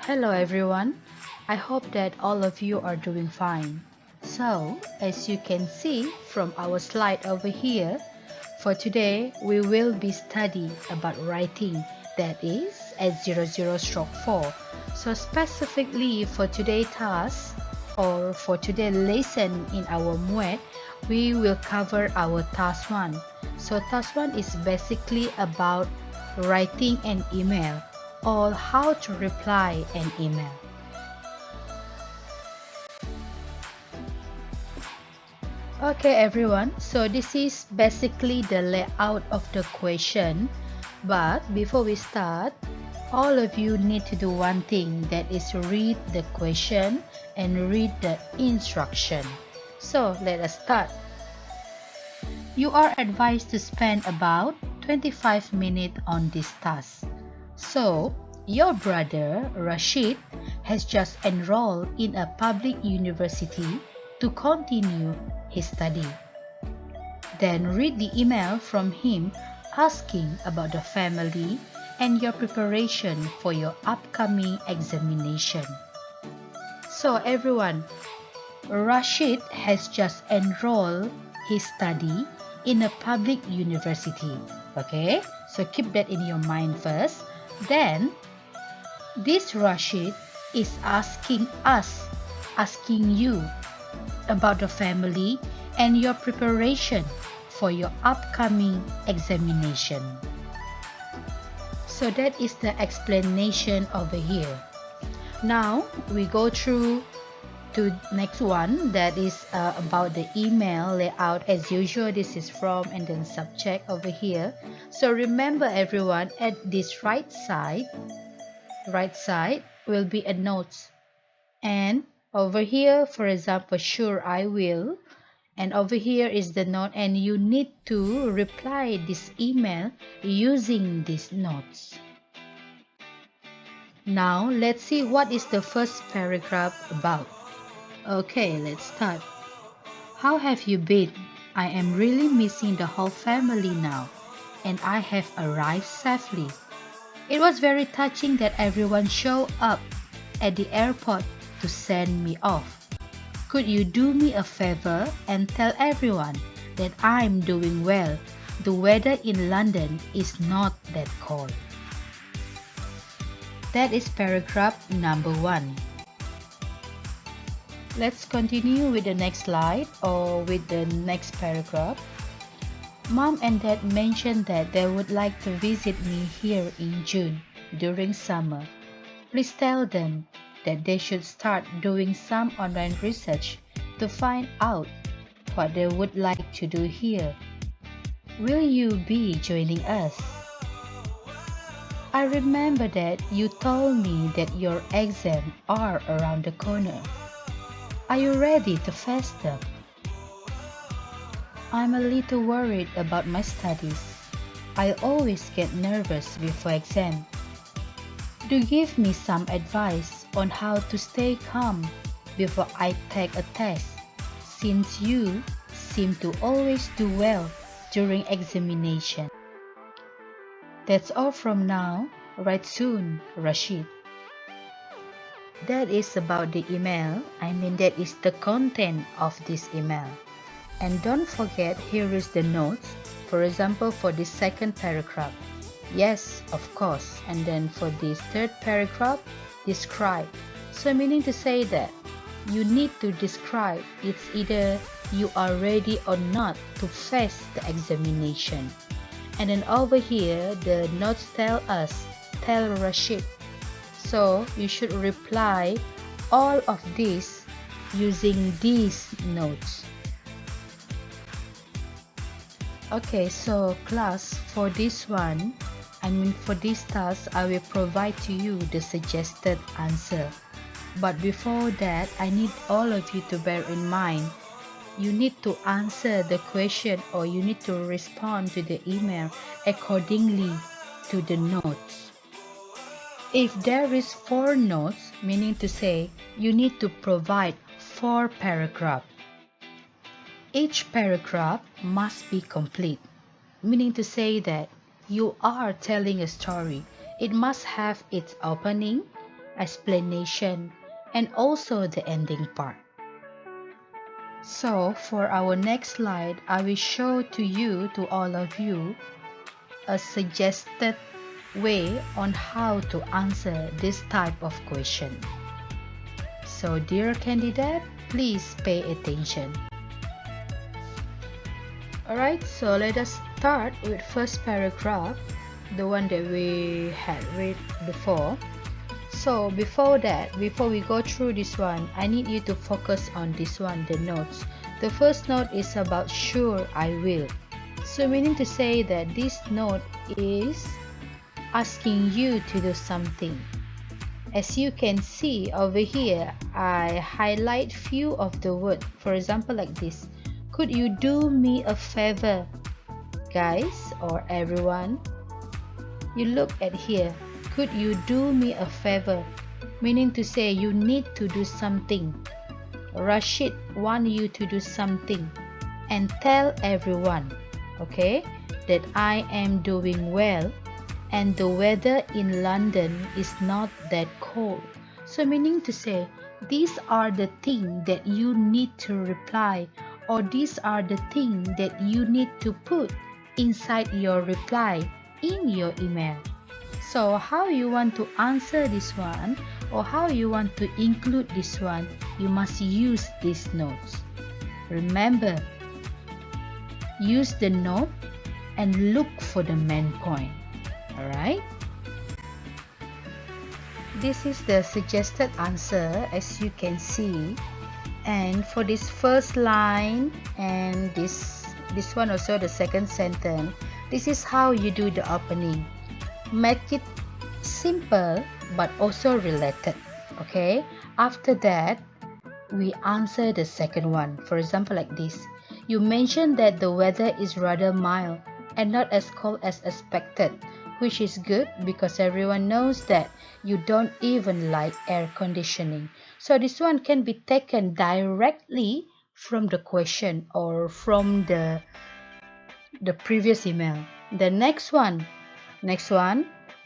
Hello everyone, I hope that all of you are doing fine. So, as you can see from our slide over here, for today we will be studying about writing, that is at 00/4. So specifically for today's task or for today's lesson in our MUET, we will cover our task 1. So task 1 is basically about writing an email or how to reply an email. Okay everyone, so this is basically the layout of the question, but before we start, all of you need to do one thing, that is read the question and read the instruction. So let us start. You are advised to spend about 25 minutes on this task. So, your brother Rashid has just enrolled in a public university to continue his study. Then read the email from him asking about the family and your preparation for your upcoming examination. So everyone, Rashid has just enrolled his study in a public university. Okay, so keep that in your mind first. Then, this Rashid is asking you about the family and your preparation for your upcoming examination. So that is the explanation over here. Now, we go through to next one, that is about the email layout. As usual, this is from and then subject over here. So remember everyone, at this right side will be a notes, and over here, for example, sure I will, and over here is the note, and you need to reply this email using these notes. Now let's see what is the first paragraph about. Okay, let's start. How have you been? I am really missing the whole family now, and I have arrived safely. It was very touching that everyone showed up at the airport to send me off. Could you do me a favor and tell everyone that I'm doing well? The weather in London is not that cold. That is paragraph number 1. Let's continue with the next slide or with the next paragraph. Mom and Dad mentioned that they would like to visit me here in June during summer. Please tell them that they should start doing some online research to find out what they would like to do here. Will you be joining us? I remember that you told me that your exams are around the corner. Are you ready to face them? I'm a little worried about my studies. I always get nervous before exam. Do give me some advice on how to stay calm before I take a test, since you seem to always do well during examination. That's all from now. Write soon, Rashid. That is about the email. That is the content of this email. And don't forget, here is the notes. For example, for this second paragraph, yes, of course. And then for this third paragraph, describe. So meaning to say that you need to describe, it's either you are ready or not to face the examination. And then over here, the notes tell Rashid. So you should reply all of this using these notes. Okay, so class, for this one, for this task, I will provide to you the suggested answer. But before that, I need all of you to bear in mind, you need to answer the question or you need to respond to the email accordingly to the notes. If there is 4 notes, meaning to say you need to provide 4 paragraphs. Each paragraph must be complete, meaning to say that you are telling a story. It must have its opening, explanation, and also the ending part. So for our next slide, I will show to all of you, a suggested way on how to answer this type of question. So dear candidate, please pay attention. Alright, so let us start with first paragraph, the one that we had read before. So before we go through this one, I need you to focus on this one, the notes. The first note is about sure I will. So meaning to say that this note is asking you to do something. As you can see over here, I highlight few of the words. For example, like this. Could you do me a favor, guys or everyone? You look at here. Could you do me a favor? Meaning to say you need to do something. Rashid want you to do something and tell everyone, okay, that I am doing well and the weather in London is not that cold. So meaning to say these are the things that you need to reply, or these are the things that you need to put inside your reply in your email. So how you want to answer this one, or how you want to include this one, you must use these notes. Remember, use the note and look for the main point. Alright? This is the suggested answer, as you can see. And for this first line and this one also, the second sentence, this is how you do the opening. Make it simple but also related. Okay, after that we answer the second one. For example, like this. You mentioned that the weather is rather mild and not as cold as expected, which is good because everyone knows that you don't even like air conditioning. So this one can be taken directly from the question or from the previous email. The next one,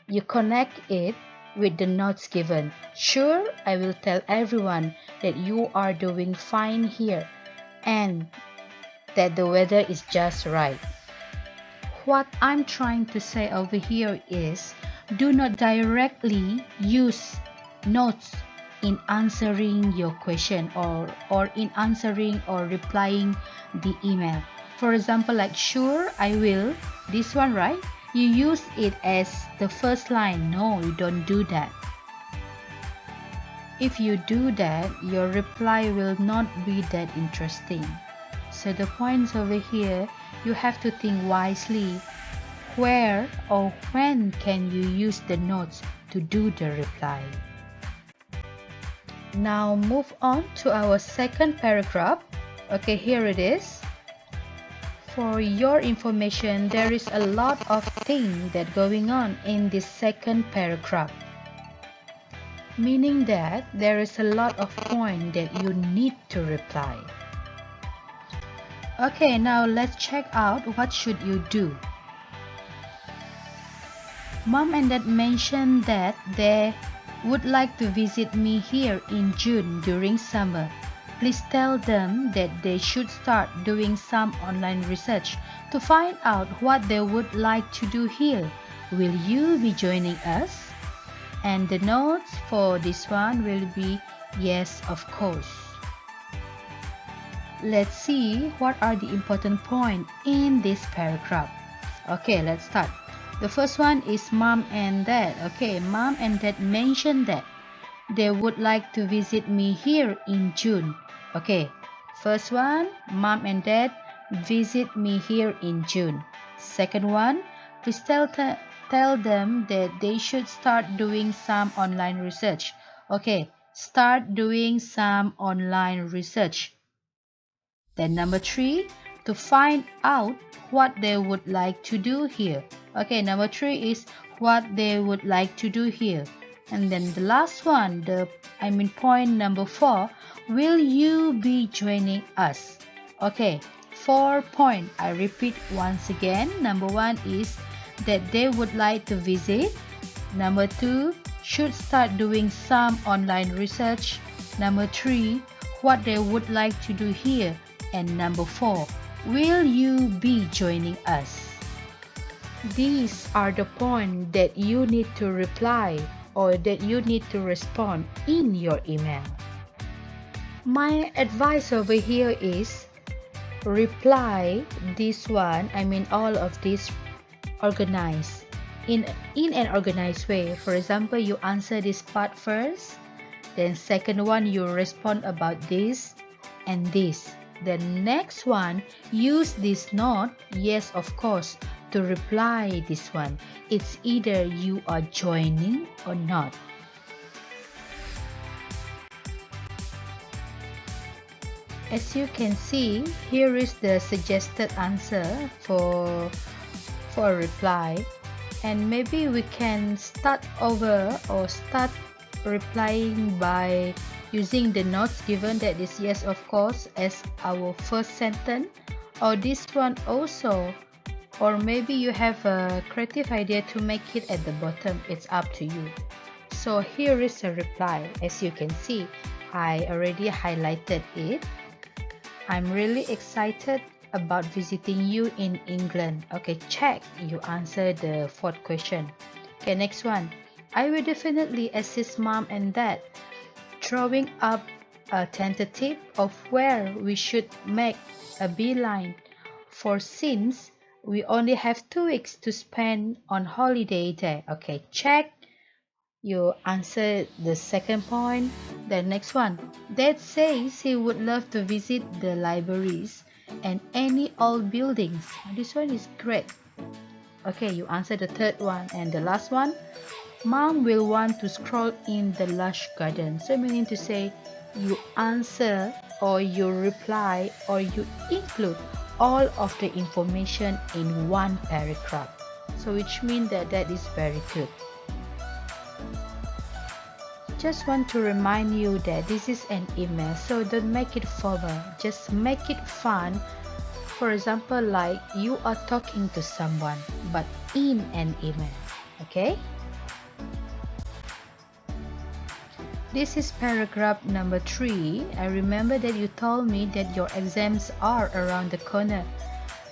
you connect it with the notes given. Sure, I will tell everyone that you are doing fine here and that the weather is just right. What I'm trying to say over here is, do not directly use notes in answering your question or in answering or replying the email. For example, like sure, I will, this one, right? You use it as the first line. No, you don't do that. If you do that, your reply will not be that interesting. So the points over here, you have to think wisely. Where or when can you use the notes to do the reply? Now move on to our second paragraph. Okay, here it is. For your information, there is a lot of things that going on in this second paragraph. Meaning that there is a lot of points that you need to reply. Okay, now let's check out what should you do. Mom and Dad mentioned that they would like to visit me here in June during summer. Please tell them that they should start doing some online research to find out what they would like to do here. Will you be joining us? And the notes for this one will be yes, of course. Let's see what are the important points in this paragraph. Okay, let's start. The first one is Mom and Dad. Okay, Mom and Dad mentioned that they would like to visit me here in June. Okay, first one, Mom and Dad visit me here in June. Second one, please tell them that they should start doing some online research. Okay, start doing some online research. Then number 3, to find out what they would like to do here. Okay, number 3 is what they would like to do here. And then the last one, point number 4, will you be joining us? Okay, 4 points. I repeat once again. Number 1 is that they would like to visit. Number 2, should start doing some online research. Number 3, what they would like to do here. And number 4, will you be joining us? These are the points that you need to reply or that you need to respond in your email. My advice over here is reply this one, all of this organized in an organized way. For example, you answer this part first, then second one you respond about this and this. The next one, use this note, yes of course, to reply this one. It's either you are joining or not. As you can see, here is the suggested answer for a reply, and maybe we can start over or start replying by using the notes given, that is yes of course, as our first sentence, or this one also, or maybe you have a creative idea to make it at the bottom. It's up to you. So here is a reply. As you can see, I already highlighted it. I'm really excited about visiting you in England. Okay, check. You answer the fourth question. Okay, next one. I will definitely assist mom and dad, drawing up a tentative of where we should make a beeline for, since we only have 2 weeks to spend on holiday there. Okay, check. You answer the second point. The next one. Dad says he would love to visit the libraries and any old buildings. This one is great. Okay, you answer the third one. And the last one. Mom will want to stroll in the lush garden. So meaning to say, you answer or you reply or you include all of the information in one paragraph. So which means that is very good. Just want to remind you that this is an email, so don't make it formal, just make it fun. For example, like you are talking to someone but in an email. Okay, this is paragraph number 3. I remember that you told me that your exams are around the corner.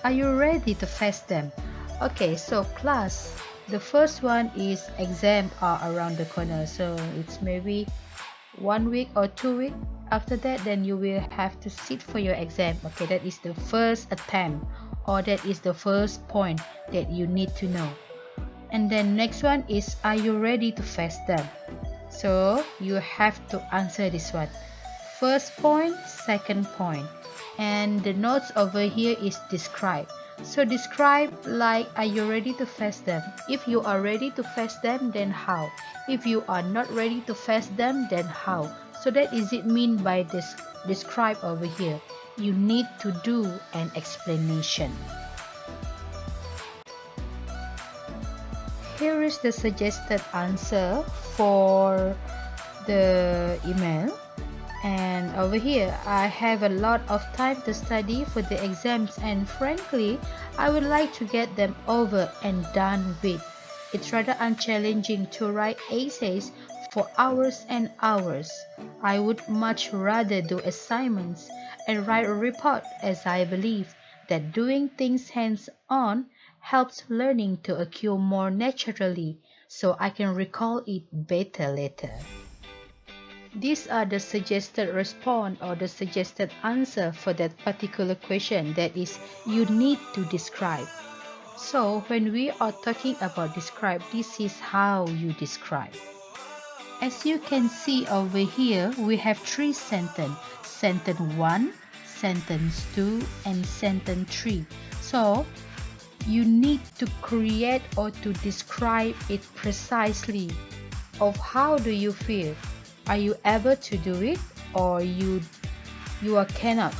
Are you ready to face them? Okay, so class, the first one is exam are around the corner, so it's maybe 1 week or 2 weeks. After that, then you will have to sit for your exam. Okay, that is the first attempt, or that is the first point that you need to know. And then next one is, are you ready to face them? So you have to answer this one. First point, second point. And the notes over here is describe. So describe like, are you ready to face them? If you are ready to face them, then how? If you are not ready to face them, then how? So that is it mean by this describe over here. You need to do an explanation. Here is the suggested answer for the email. And over here, I have a lot of time to study for the exams, and frankly, I would like to get them over and done with. It's rather unchallenging to write essays for hours and hours. I would much rather do assignments and write a report, as I believe that doing things hands-on helps learning to occur more naturally, so I can recall it better later. These are the suggested response or the suggested answer for that particular question, that is, you need to describe. So when we are talking about describe, this is how you describe. As you can see over here, we have 3 sentences. Sentence 1, sentence 2, and sentence 3. So you need to create or to describe it precisely of how do you feel. Are you able to do it, or you cannot?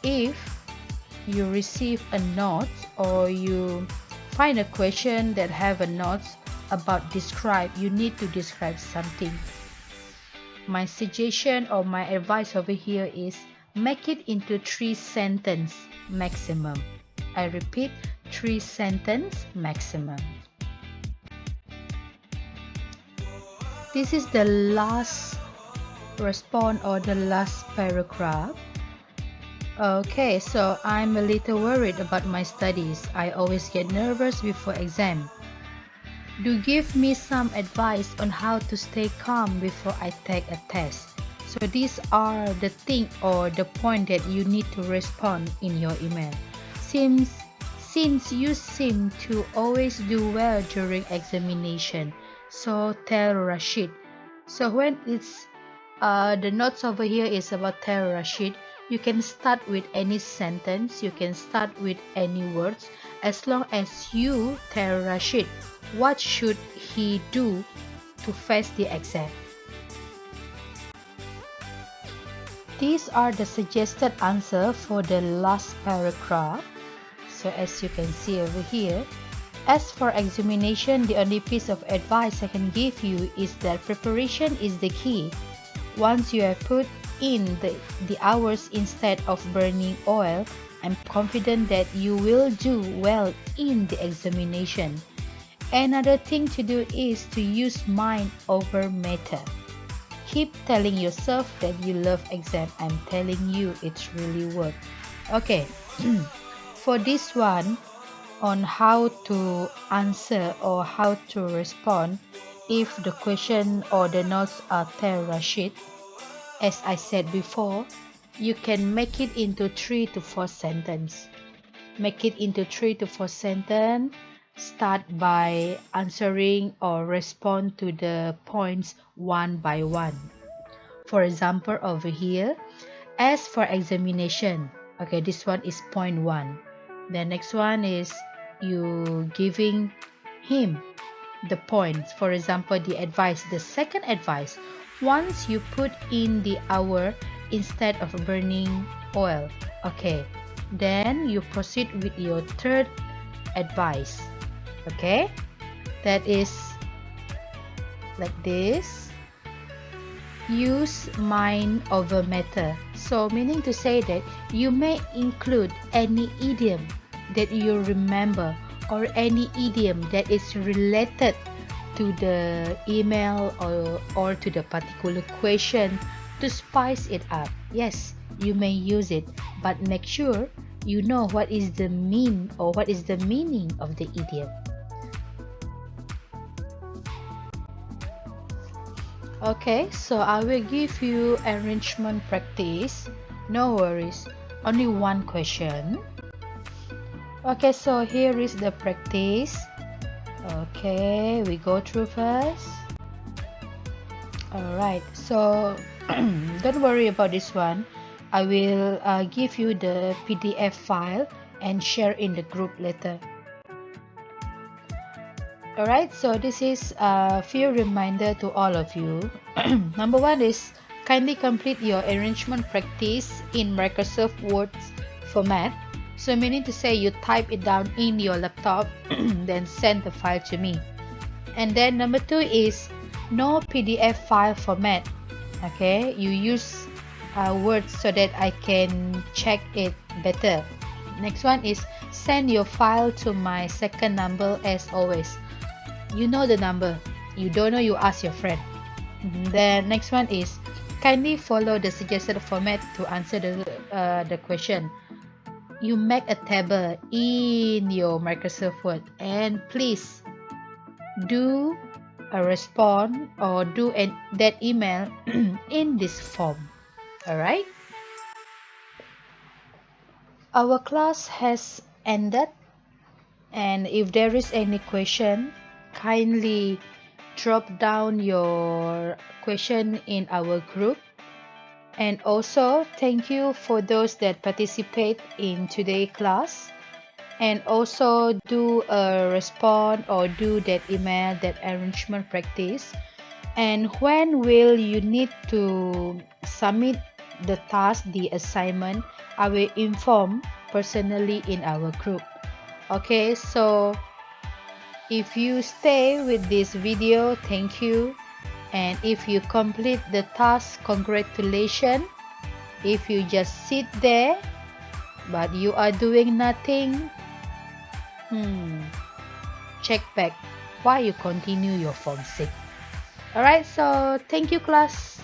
If you receive a note or you find a question that have a note about describe, you need to describe something. My suggestion or my advice over here is make it into 3 sentences maximum. I repeat, 3 sentences maximum. This is the last response or the last paragraph. Okay, so I'm a little worried about my studies. I always get nervous before exam. Do give me some advice on how to stay calm before I take a test. So these are the thing or the point that you need to respond in your email. Since you seem to always do well during examination, so tell Rashid. So when it's the notes over here is about tell Rashid. You can start with any sentence, you can start with any words, as long as you tell Rashid what should he do to face the exam. These are the suggested answer for the last paragraph. So as you can see over here, as for examination, the only piece of advice I can give you is that preparation is the key. Once you have put in the hours instead of burning oil, I'm confident that you will do well in the examination. Another thing to do is to use mind over matter. Keep telling yourself that you love exam. I'm telling you, it's really work. Okay, for this one, on how to answer or how to respond if the question or the notes are tell Rashid, as I said before, you can make it into 3 to 4 sentences. Make it into 3 to 4 sentences. Start by answering or respond to the points one by one. For example, over here, as for examination, okay, this one is point 1. The next one is you giving him the points. For example, the advice, the second advice, once you put in the hour instead of burning oil. Okay, then you proceed with your third advice. Okay, that is like this. Use mind over matter. So meaning to say that you may include any idiom that you remember or any idiom that is related to the email or to the particular question to spice it up. Yes, you may use it, but make sure you know what is the mean or what is the meaning of the idiom. Okay, so I will give you arrangement practice. No worries, only one question. Okay, so here is the practice. Okay, we go through first. Alright, so don't worry about this one. I will give you the PDF file and share in the group later. Alright, so this is a few reminder to all of you. Number 1 is kindly complete your arrangement practice in Microsoft Word format. So meaning to say you type it down in your laptop, then send the file to me. And then number 2 is no PDF file format. Okay, you use Word so that I can check it better. Next one is send your file to my second number as always. You know the number. You don't know, you ask your friend. The next one is kindly follow the suggested format to answer the question. You make a table in your Microsoft Word and please do a response or do that email in this form. Alright? Our class has ended, and if there is any question, kindly drop down your question in our group. And also thank you for those that participate in today's class, and also do a respond or do that email, that arrangement practice. And when will you need to submit the task, the assignment, I will inform personally in our group. Okay, so if you stay with this video, thank you. And if you complete the task, congratulations. If you just sit there but you are doing nothing, check back why you continue your form 6. Alright, so thank you class.